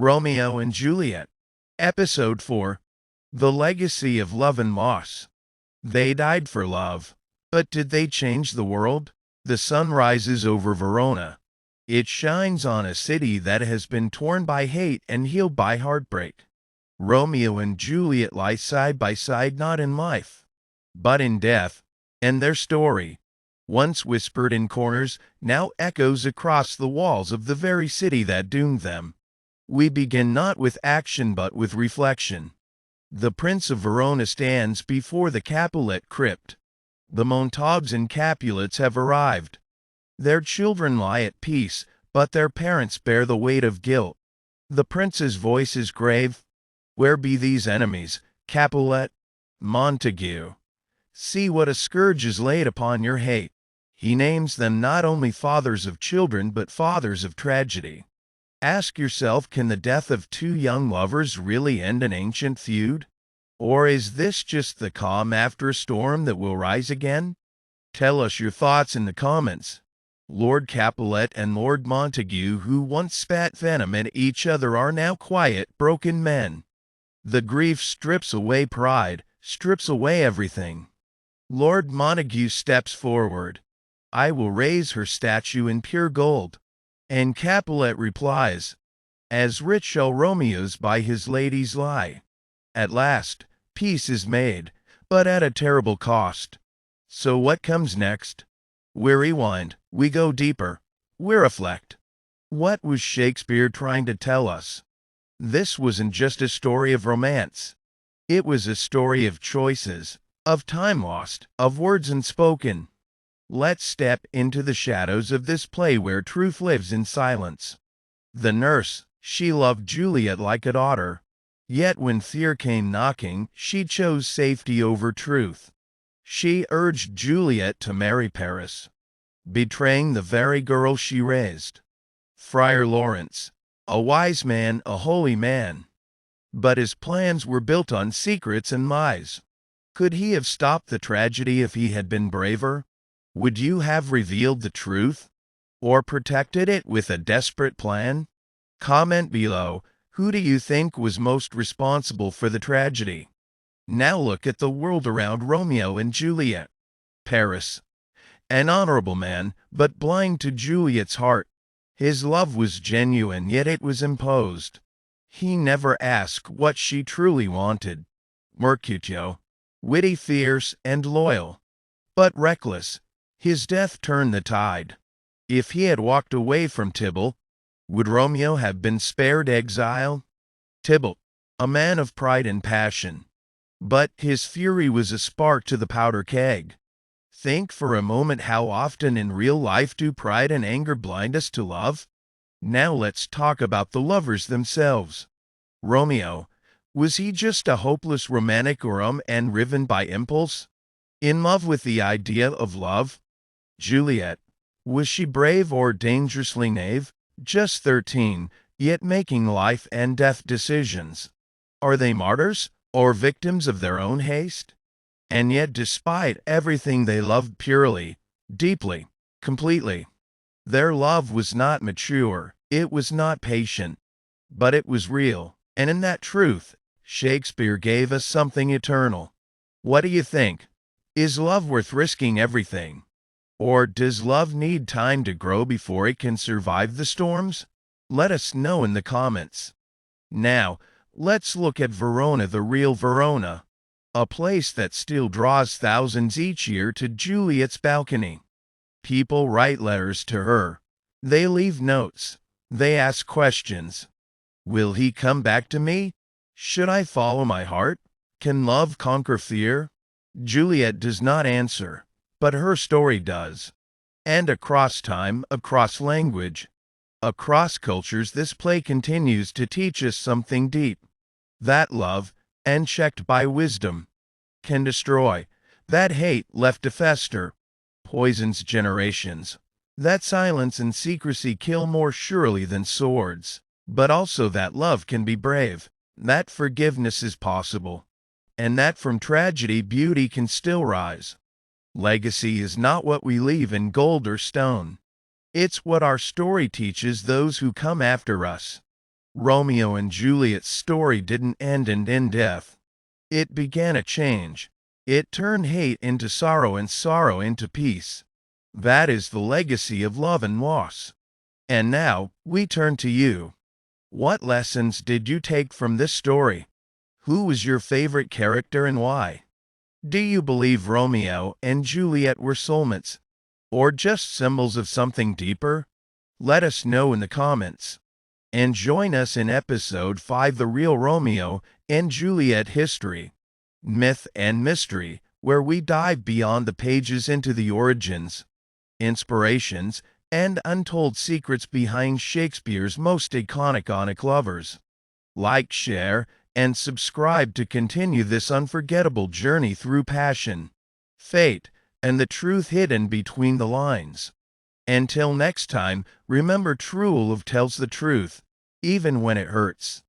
Romeo and Juliet. Episode 4. The Legacy of Love and Loss. They died for love. But did they change the world? The sun rises over Verona. It shines on a city that has been torn by hate and healed by heartbreak. Romeo and Juliet lie side by side not in life, but in death, and their story, once whispered in corners, now echoes across the walls of the very city that doomed them. We begin not with action but with reflection. The Prince of Verona stands before the Capulet crypt. The Montagues and Capulets have arrived. Their children lie at peace, but their parents bear the weight of guilt. The prince's voice is grave. Where be these enemies, Capulet, Montague? See what a scourge is laid upon your hate. He names them not only fathers of children but fathers of tragedy. Ask yourself, can the death of two young lovers really end an ancient feud? Or is this just the calm after a storm that will rise again? Tell us your thoughts in the comments. Lord Capulet and Lord Montague, who once spat venom at each other, are now quiet, broken men. The grief strips away pride, strips away everything. Lord Montague steps forward. I will raise her statue in pure gold. And Capulet replies, as rich shall Romeo's by his ladies lie. At last, peace is made, but at a terrible cost. So what comes next? We rewind, we go deeper, we reflect. What was Shakespeare trying to tell us? This wasn't just a story of romance. It was a story of choices, of time lost, of words unspoken. Let's step into the shadows of this play where truth lives in silence. The nurse, she loved Juliet like a daughter. Yet when fear came knocking, she chose safety over truth. She urged Juliet to marry Paris, betraying the very girl she raised. Friar Lawrence, a wise man, a holy man. But his plans were built on secrets and lies. Could he have stopped the tragedy if he had been braver? Would you have revealed the truth? Or protected it with a desperate plan? Comment below, who do you think was most responsible for the tragedy? Now look at the world around Romeo and Juliet. Paris. An honorable man, but blind to Juliet's heart. His love was genuine, yet it was imposed. He never asked what she truly wanted. Mercutio. Witty, fierce, and loyal. But reckless. His death turned the tide. If he had walked away from Tybalt, would Romeo have been spared exile? Tybalt, a man of pride and passion. But his fury was a spark to the powder keg. Think for a moment how often in real life do pride and anger blind us to love? Now let's talk about the lovers themselves. Romeo, was he just a hopeless romantic and driven by impulse? In love with the idea of love? Juliet, was she brave or dangerously naive? Just 13, yet making life and death decisions. Are they martyrs, or victims of their own haste? And yet despite everything they loved purely, deeply, completely. Their love was not mature, it was not patient, but it was real, and in that truth, Shakespeare gave us something eternal. What do you think? Is love worth risking everything? Or does love need time to grow before it can survive the storms? Let us know in the comments. Now, let's look at Verona, the real Verona. A place that still draws thousands each year to Juliet's balcony. People write letters to her. They leave notes. They ask questions. Will he come back to me? Should I follow my heart? Can love conquer fear? Juliet does not answer, but her story does. And across time, across language, across cultures, this play continues to teach us something deep. That love, unchecked by wisdom, can destroy. That hate, left to fester, poisons generations. That silence and secrecy kill more surely than swords. But also that love can be brave, that forgiveness is possible, and that from tragedy beauty can still rise. Legacy is not what we leave in gold or stone. It's what our story teaches those who come after us. Romeo and Juliet's story didn't end in death. It began a change. It turned hate into sorrow and sorrow into peace. That is the legacy of love and loss. And now, we turn to you. What lessons did you take from this story? Who was your favorite character and why? Do you believe Romeo and Juliet were soulmates? Or just symbols of something deeper? Let us know in the comments. And join us in episode 5, The Real Romeo and Juliet History, Myth and Mystery, where we dive beyond the pages into the origins, inspirations, and untold secrets behind Shakespeare's most iconic lovers. Like, share, and subscribe to continue this unforgettable journey through passion, fate, and the truth hidden between the lines. Until next time, remember true love tells the truth, even when it hurts.